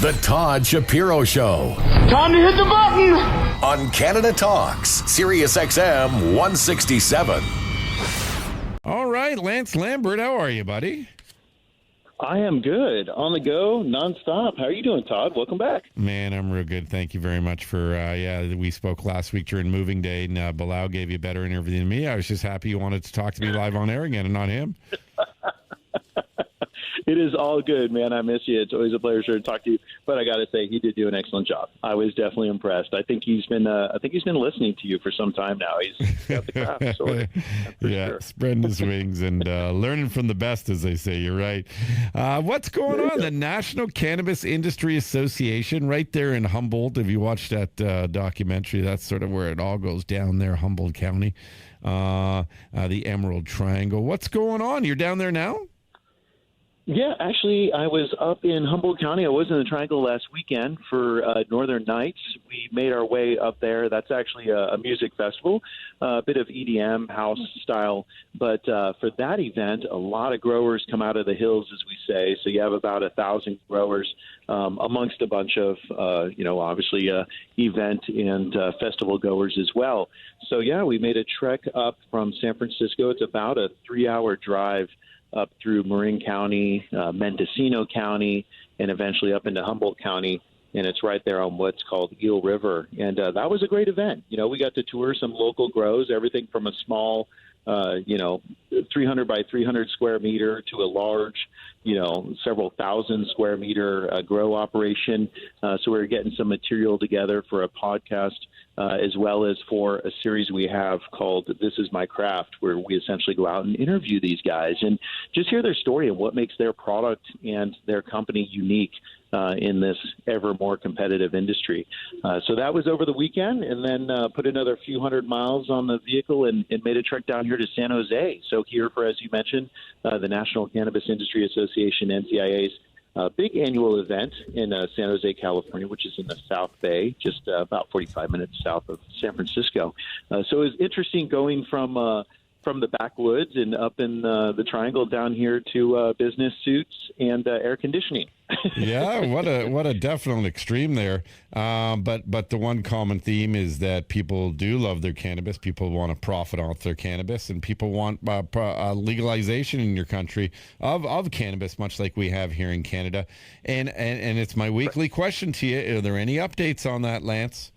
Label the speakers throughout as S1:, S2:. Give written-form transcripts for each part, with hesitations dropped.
S1: The Todd Shapiro Show.
S2: Time to hit the button!
S1: On Canada Talks, SiriusXM 167.
S3: All right, Lance Lambert, how are you, buddy?
S4: I am good. On the go, nonstop. How are you doing, Todd? Welcome back.
S3: Man, I'm real good. Thank you very much for, we spoke last week during moving day, and Bilal gave you a better interview than me. I was just happy you wanted to talk to me live on air again and not him.
S4: It is all good, man. I miss you. It's always a pleasure to talk to you. But I got to say, he did do an excellent job. I was definitely impressed. I think he's been listening to you for some time now. He's got the craft sorted.
S3: Yeah,
S4: sure.
S3: spreading his wings and learning from the best, as they say. You're right. What's going on? The National Cannabis Industry Association, right there in Humboldt. Have you watched that documentary? That's sort of where it all goes down there, Humboldt County, the Emerald Triangle. What's going on? You're down there now?
S4: Yeah, actually, I was up in Humboldt County. I was in the Triangle last weekend for Northern Nights. We made our way up there. That's actually a music festival, a bit of EDM, house style. But for that event, a lot of growers come out of the hills, as we say. So you have about 1,000 growers amongst a bunch of, obviously event and festival goers as well. So, yeah, we made a trek up from San Francisco. It's about a 3-hour drive up through Marin County, Mendocino County, and eventually up into Humboldt County. And it's right there on what's called Eel River. And that was a great event. You know, we got to tour some local grows, everything from a small, 300 by 300 square meter to a large, several thousand square meter grow operation. So we're getting some material together for a podcast, as well as for a series we have called This Is My Craft, where we essentially go out and interview these guys and just hear their story and what makes their product and their company unique in this ever more competitive industry. So that was over the weekend, and then put another few hundred miles on the vehicle and made a trek down here to San Jose. So here for, as you mentioned, the National Cannabis Industry Association, NCIA's big annual event in San Jose, California, which is in the South Bay, just about 45 minutes south of San Francisco. So it was interesting going from the backwoods and up in the Triangle down here to business suits and air conditioning.
S3: Yeah, what a definite extreme there. But the one common theme is that people do love their cannabis. People want to profit off their cannabis, and people want legalization in your country of cannabis, much like we have here in Canada. And it's my weekly question to you: are there any updates on that, Lance?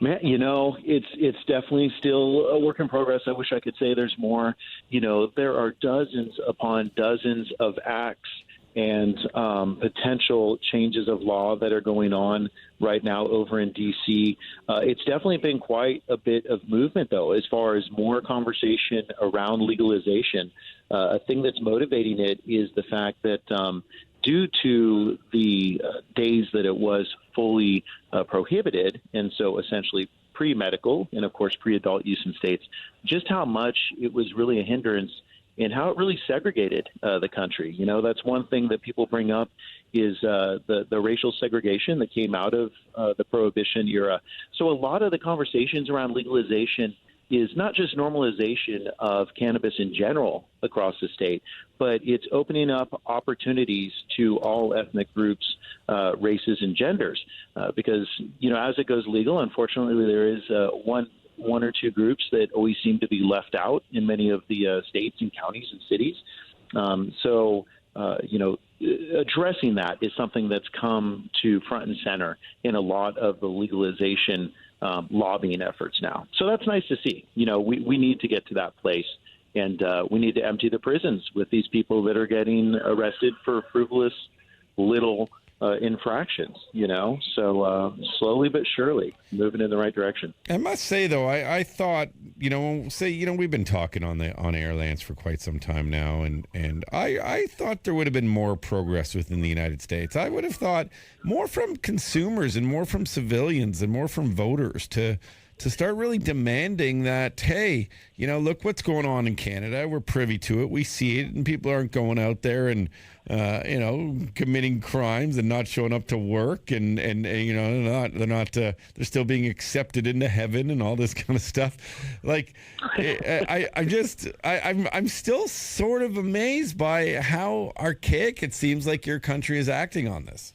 S4: Man, it's definitely still a work in progress. I wish I could say there's more. There are dozens upon dozens of acts and potential changes of law that are going on right now over in D.C. It's definitely been quite a bit of movement, though, as far as more conversation around legalization. A thing that's motivating it is the fact that due to the days that it was fully prohibited, and so essentially pre-medical and, of course, pre-adult use in states, just how much it was really a hindrance and how it really segregated the country. That's one thing that people bring up is the racial segregation that came out of the Prohibition era. So a lot of the conversations around legalization is not just normalization of cannabis in general across the state, but it's opening up opportunities to all ethnic groups, races, and genders. Because, as it goes legal, unfortunately, there is one or two groups that always seem to be left out in many of the states and counties and cities. Addressing that is something that's come to front and center in a lot of the legalization lobbying efforts now. So that's nice to see. We need to get to that place, and we need to empty the prisons with these people that are getting arrested for frivolous little infractions, so slowly but surely moving in the right direction.
S3: I must say, though, I thought, we've been talking on air, Lance, for quite some time now, and I thought there would have been more progress within the United States. I would have thought more from consumers and more from civilians and more from voters to start really demanding that, hey, look what's going on in Canada. We're privy to it. We see it, and people aren't going out there and, committing crimes and not showing up to work, and they're still being accepted into heaven and all this kind of stuff. Like, I'm still sort of amazed by how archaic it seems like your country is acting on this.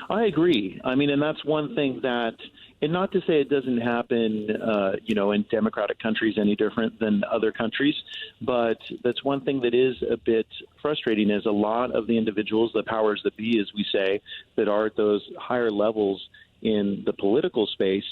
S4: I agree. I mean, and that's one thing that, and not to say it doesn't happen, in democratic countries any different than other countries, but that's one thing that is a bit frustrating is a lot of the individuals, the powers that be, as we say, that are at those higher levels in the political space,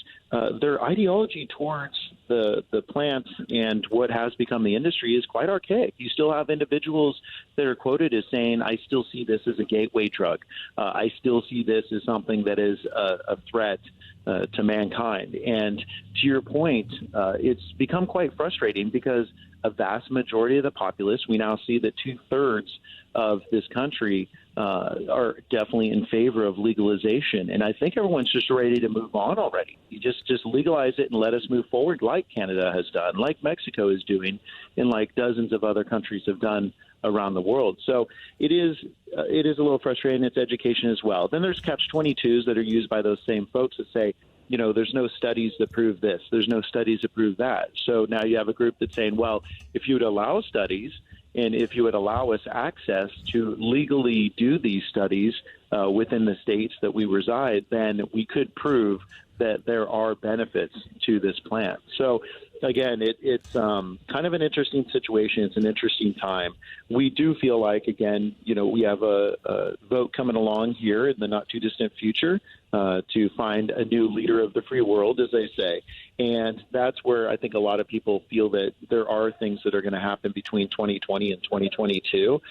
S4: their ideology towards the plants and what has become the industry is quite archaic. You still have individuals that are quoted as saying, I still see this as a gateway drug. I still see this as something that is a threat to mankind. And to your point, it's become quite frustrating because a vast majority of the populace, we now see that 2/3 of this country are definitely in favor of legalization. And I think everyone's just ready to move on already. You just legalize it and let us move forward like Canada has done, like Mexico is doing, and like dozens of other countries have done around the world. So it is a little frustrating. It's education as well. Then there's catch-22s that are used by those same folks that say, there's no studies that prove this. There's no studies that prove that. So now you have a group that's saying, well, if you would allow studies and if you would allow us access to legally do these studies within the states that we reside, then we could prove that there are benefits to this plant. So again, it's kind of an interesting situation. It's an interesting time. We do feel like, again, we have a vote coming along here in the not too distant future to find a new leader of the free world, as they say. And that's where I think a lot of people feel that there are things that are going to happen between 2020 and 2022.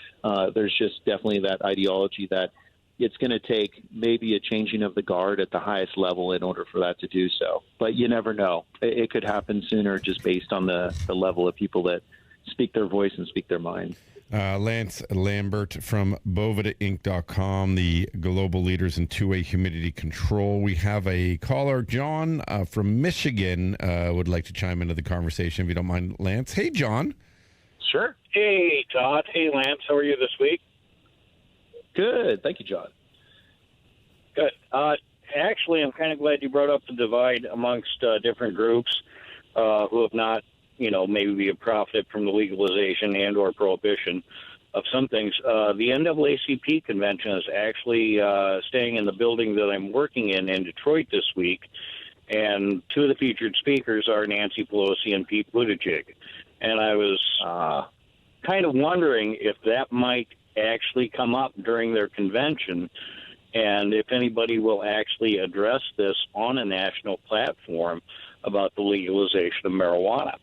S4: There's just definitely that ideology that it's going to take maybe a changing of the guard at the highest level in order for that to do so. But you never know. It could happen sooner just based on the level of people that speak their voice and speak their mind.
S3: Lance Lambert from BovedaInc.com, the global leaders in two-way humidity control. We have a caller, John from Michigan, would like to chime into the conversation, if you don't mind, Lance. Hey, John.
S2: Sure. Hey, Todd. Hey, Lance. How are you this week?
S4: Good. Thank you, John.
S2: Good. Actually, I'm kind of glad you brought up the divide amongst different groups who have not, maybe profited from the legalization and or prohibition of some things. The NAACP convention is actually staying in the building that I'm working in Detroit this week, and two of the featured speakers are Nancy Pelosi and Pete Buttigieg. And I was kind of wondering if that might actually come up during their convention, and if anybody will actually address this on a national platform about the legalization of marijuana.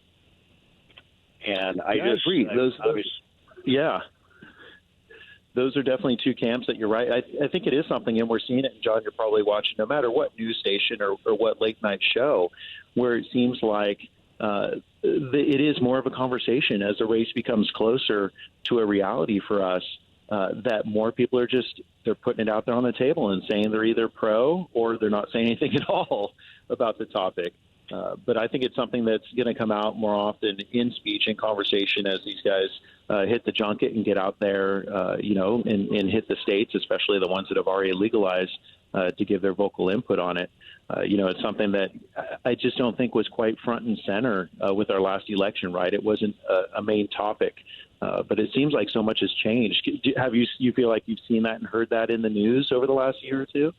S2: And I
S4: agree. Those are definitely two camps that you're right. I think it is something, and we're seeing it, and John, you're probably watching no matter what news station or what late night show, where it seems like it is more of a conversation as the race becomes closer to a reality for us, that more people are they're putting it out there on the table and saying they're either pro or they're not saying anything at all about the topic. But I think it's something that's going to come out more often in speech and conversation as these guys hit the junket and get out there, and hit the states, especially the ones that have already legalized, to give their vocal input on it. It's something that I just don't think was quite front and center with our last election, right? It wasn't a main topic, but it seems like so much has changed. You feel like you've seen that and heard that in the news over the last year or two?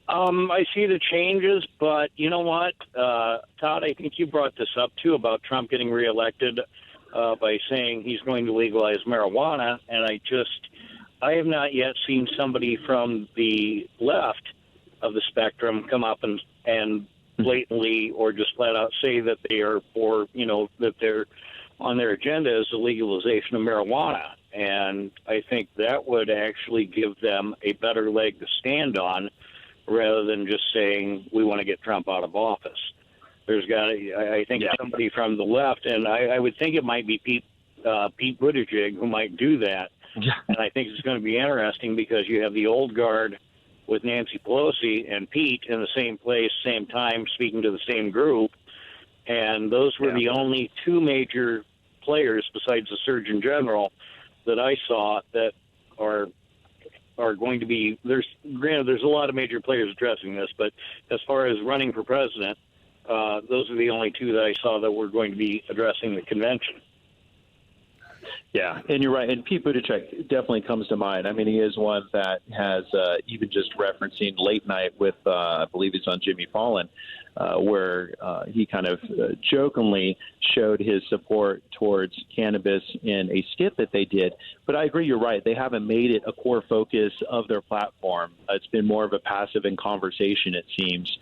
S2: I see the changes, but you know what, Todd, I think you brought this up, too, about Trump getting reelected by saying he's going to legalize marijuana, and I have not yet seen somebody from the left of the spectrum come up and blatantly or just flat out say that they are for, that they're on their agenda is the legalization of marijuana. And I think that would actually give them a better leg to stand on rather than just saying we want to get Trump out of office. There's got to, I think, somebody from the left, and I would think it might be Pete Buttigieg who might do that. Yeah. And I think it's going to be interesting because you have the old guard with Nancy Pelosi and Pete in the same place, same time, speaking to the same group. And those were the only two major players besides the Surgeon General that I saw that are going to be, there's a lot of major players addressing this, but as far as running for president, those are the only two that I saw that were going to be addressing the convention.
S4: Yeah, and you're right. And Pete Buttigieg definitely comes to mind. I mean, he is one that has even just referencing Late Night with, I believe he's on Jimmy Fallon, where he kind of jokingly showed his support towards cannabis in a skit that they did. But I agree, you're right. They haven't made it a core focus of their platform. It's been more of a passive in conversation, it seems,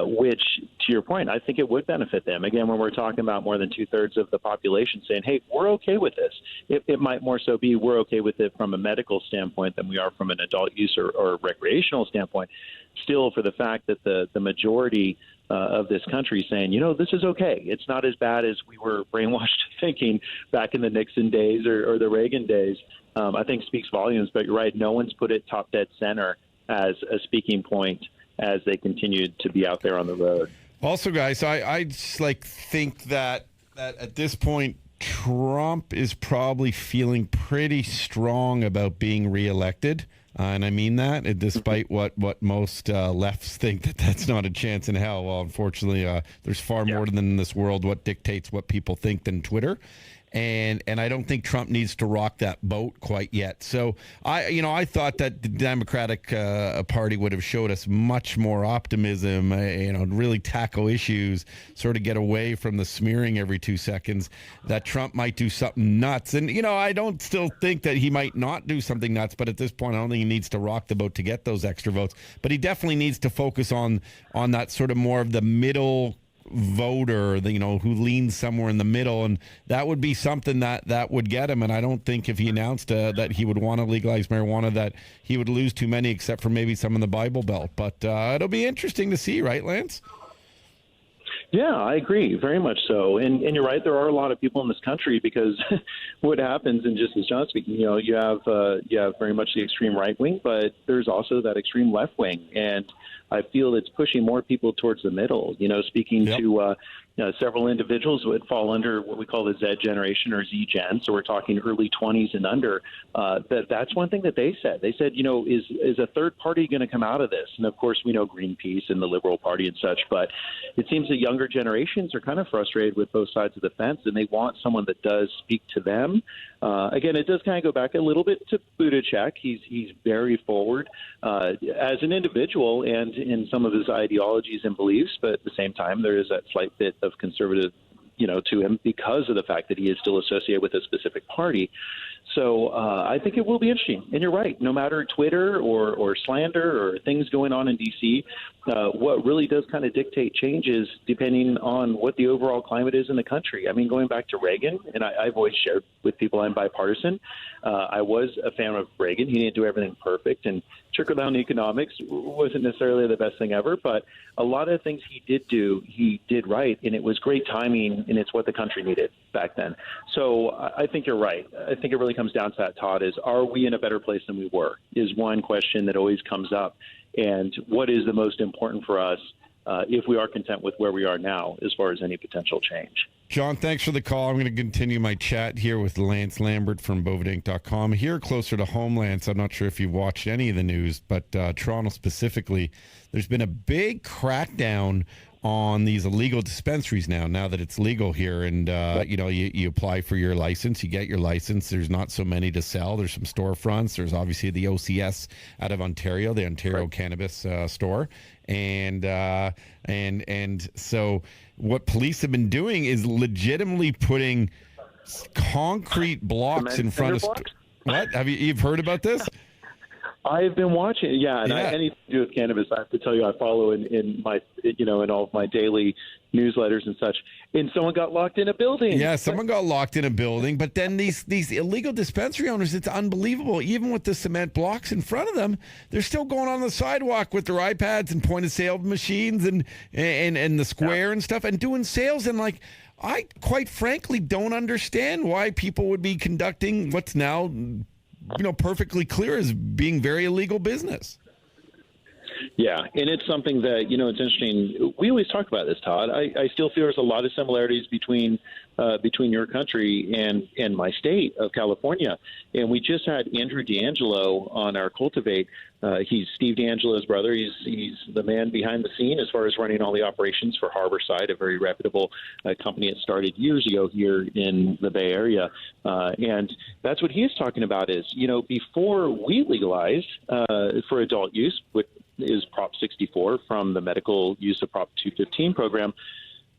S4: which, to your point, I think it would benefit them. Again, when we're talking about more than 2/3 of the population saying, hey, we're okay with this. It might more so be we're okay with it from a medical standpoint than we are from an adult use or recreational standpoint. Still, for the fact that the majority of this country saying, this is okay. It's not as bad as we were brainwashed thinking back in the Nixon days or the Reagan days, I think speaks volumes. But you're right, no one's put it top dead center as a speaking point as they continued to be out there on the road.
S3: Also, guys, I just think that at this point, Trump is probably feeling pretty strong about being reelected. And I mean that, despite what most lefts think that's not a chance in hell. Well, unfortunately, there's far more than in this world what dictates what people think than Twitter. And I don't think Trump needs to rock that boat quite yet. So I thought that the Democratic Party would have showed us much more optimism, really tackle issues, sort of get away from the smearing every 2 seconds, that Trump might do something nuts. And, I don't still think that he might not do something nuts, but at this point, I don't think he needs to rock the boat to get those extra votes. But he definitely needs to focus on that sort of more of the middle voter, who leans somewhere in the middle, and that would be something that would get him. And I don't think if he announced that he would want to legalize marijuana, that he would lose too many, except for maybe some in the Bible Belt. But it'll be interesting to see, right, Lance?
S4: Yeah, I agree, very much so. And you're right, there are a lot of people in this country because what happens, and just as John's speaking, you have very much the extreme right wing, but there's also that extreme left wing. And I feel it's pushing more people towards the middle. Speaking to several individuals who would fall under what we call the Z generation or Z Gen, so we're talking early 20s and under. That's one thing that they said. They said, is a third party going to come out of this? And of course, we know Greenpeace and the Liberal Party and such, but it seems that younger generations are kind of frustrated with both sides of the fence, and they want someone that does speak to them. Again, it does kind of go back a little bit to Buttigieg. He's very forward as an individual and in some of his ideologies and beliefs, but at the same time, there is that slight bit of conservative, to him because of the fact that he is still associated with a specific party. So I think it will be interesting. And you're right. No matter Twitter or slander or things going on in D.C., what really does kind of dictate changes depending on what the overall climate is in the country. I mean, going back to Reagan, and I've always shared with people I'm bipartisan, I was a fan of Reagan. He didn't do everything perfect, and trickle-down economics wasn't necessarily the best thing ever, but a lot of things he did right, and it was great timing, and it's what the country needed back then. So I think you're right. I think it really comes down to that, Todd, is are we in a better place than we were, is one question that always comes up. And what is the most important for us if we are content with where we are now as far as any potential change?
S3: John, thanks for the call. I'm going to continue my chat here with Lance Lambert from BovedaHinc.com. Here closer to home, Lance, I'm not sure if you've watched any of the news, but Toronto specifically, there's been a big crackdown on these illegal dispensaries now that it's legal here. And, you apply for your license, you get your license. There's not so many to sell. There's some storefronts. There's obviously the OCS out of Ontario, the Ontario Cannabis Store. And so what police have been doing is legitimately putting concrete blocks in front of... What? You've heard about this?
S4: I've been watching, anything to do with cannabis, I have to tell you, I follow in my, in all of my daily newsletters and such. And someone got locked in a building.
S3: Yeah, someone got locked in a building. But then these illegal dispensary owners, it's unbelievable. Even with the cement blocks in front of them, they're still going on the sidewalk with their iPads and point of sale machines and the square and stuff and doing sales. And I quite frankly don't understand why people would be conducting what's now perfectly clear as being very illegal business.
S4: Yeah, and it's something that, it's interesting. We always talk about this, Todd. I still feel there's a lot of similarities between your country and my state of California. And we just had Andrew D'Angelo on our Cultivate. He's Steve D'Angelo's brother. He's the man behind the scene as far as running all the operations for Harborside, a very reputable company that started years ago here in the Bay Area. And that's what he's talking about is, before we legalized for adult use, which is Prop 64 from the medical use of Prop 215 program,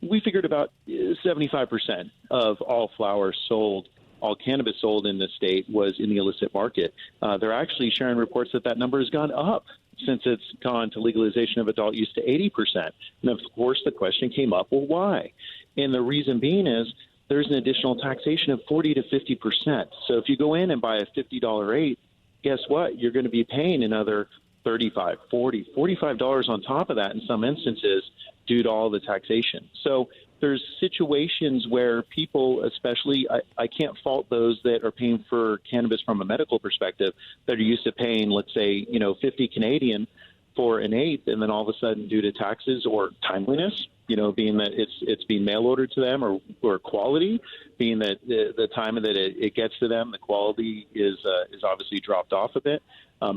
S4: we figured about 75% of all flowers sold, all cannabis sold in the state was in the illicit market. They're actually sharing reports that number has gone up since it's gone to legalization of adult use to 80%. And of course, the question came up, well, why? And the reason being is there's an additional taxation of 40 to 50%. So if you go in and buy a $50 rate, guess what? You're going to be paying another $35, $40, $45 on top of that in some instances due to all the taxation. So there's situations where people, especially, I can't fault those that are paying for cannabis from a medical perspective that are used to paying, let's say, 50 Canadian for an eighth, and then all of a sudden due to taxes or timeliness, being that it's being mail ordered to them or quality, being that the time that it gets to them, the quality is obviously dropped off a bit.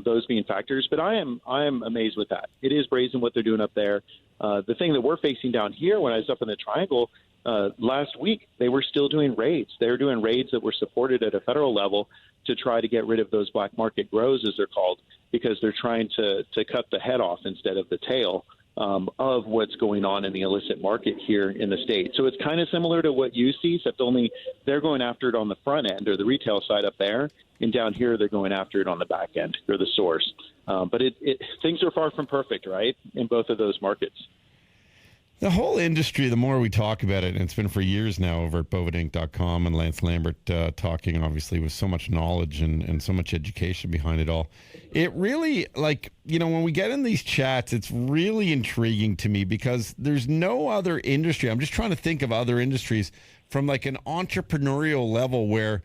S4: Those being factors, but I am amazed with that. It is brazen what they're doing up there. The thing that we're facing down here, when I was up in the Triangle last week, they were still doing raids. They were doing raids that were supported at a federal level to try to get rid of those black market grows, as they're called, because they're trying to cut the head off instead of the tail of what's going on in the illicit market here in the state. So it's kind of similar to what you see, except only they're going after it on the front end or the retail side up there, and down here they're going after it on the back end or the source. But things are far from perfect, right, in both of those markets.
S3: The whole industry, the more we talk about it, and it's been for years now over at bovedainc.com, and Lance Lambert talking, obviously, with so much knowledge and so much education behind it all. It really, when we get in these chats, it's really intriguing to me because there's no other industry. I'm just trying to think of other industries from like an entrepreneurial level where,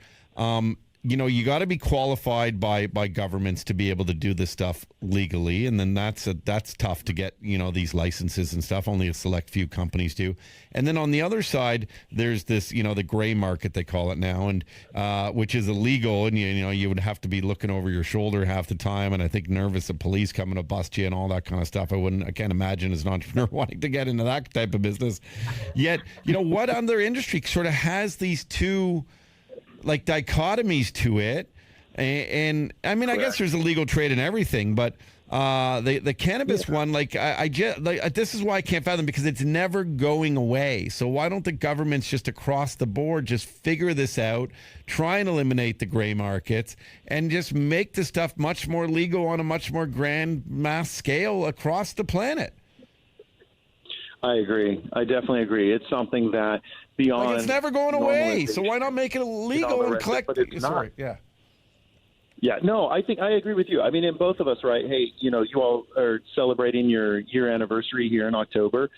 S3: you got to be qualified by governments to be able to do this stuff legally, and then that's tough to get these licenses and stuff. Only a select few companies do. And then on the other side, there's this the gray market, they call it now, and which is illegal, and you would have to be looking over your shoulder half the time, and I think nervous of police coming to bust you and all that kind of stuff. I can't imagine as an entrepreneur wanting to get into that type of business. Yet what other industry sort of has these two dichotomies to it, and I mean, I guess there's a legal trade and everything, but the cannabis one, this is why I can't fathom, because it's never going away. So why don't the governments just across the board just figure this out, try and eliminate the gray markets, and just make the stuff much more legal on a much more grand mass scale across the planet?
S4: I agree. I definitely agree. It's something that beyond
S3: it's never going away. So why not make it illegal and collect?
S4: But it's not.
S3: Yeah.
S4: Yeah. No, I think I agree with you. I mean, in both of us, right? Hey, you all are celebrating your year anniversary here in October.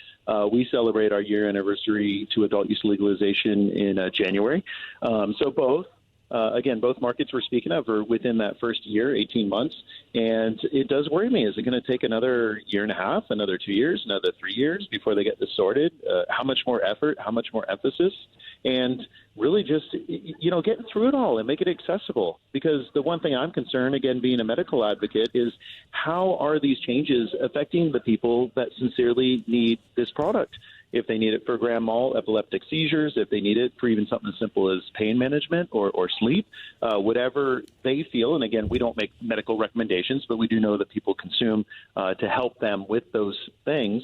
S4: We celebrate our year anniversary to adult use legalization in January. So both. Again, both markets we're speaking of are within that first year, 18 months. And it does worry me. Is it going to take another year and a half, another 2 years, another 3 years before they get this sorted? How much more effort, how much more emphasis? And really just, getting through it all and make it accessible. Because the one thing I'm concerned, again, being a medical advocate, is how are these changes affecting the people that sincerely need this product? If they need it for grand mal epileptic seizures, if they need it for even something as simple as pain management or sleep, whatever they feel. And again, we don't make medical recommendations, but we do know that people consume to help them with those things.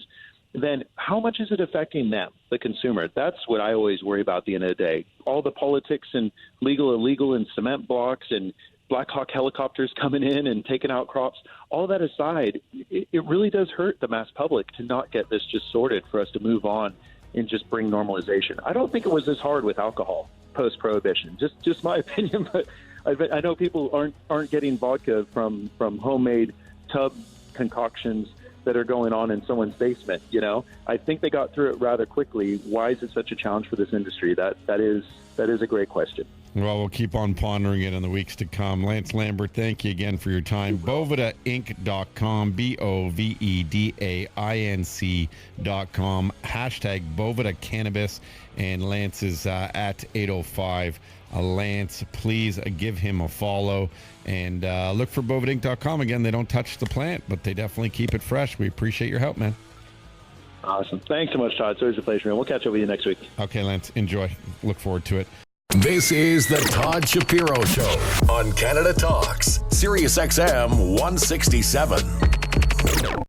S4: Then how much is it affecting them, the consumer? That's what I always worry about at the end of the day. All the politics and legal, illegal, and cement blocks and Black Hawk helicopters coming in and taking out crops, all that aside, it really does hurt the mass public to not get this just sorted for us to move on and just bring normalization. I don't think it was this hard with alcohol post-prohibition, just my opinion, but I know people aren't getting vodka from homemade tub concoctions that are going on in someone's basement. I think they got through it rather quickly. Why is it such a challenge for this industry? That is a great question.
S3: Well, we'll keep on pondering it in the weeks to come. Lance Lambert, thank you again for your time. BovedaInc.com, BovedaInc.com, hashtag Boveda Cannabis, and Lance is at 805. Lance, please give him a follow, and look for BovedaInc.com. Again, they don't touch the plant, but they definitely keep it fresh. We appreciate your help, man.
S4: Awesome. Thanks so much, Todd. It's always a pleasure, and we'll catch up with you next week.
S3: Okay, Lance, enjoy. Look forward to it.
S1: This is the Todd Shapiro Show on Canada Talks, SiriusXM 167.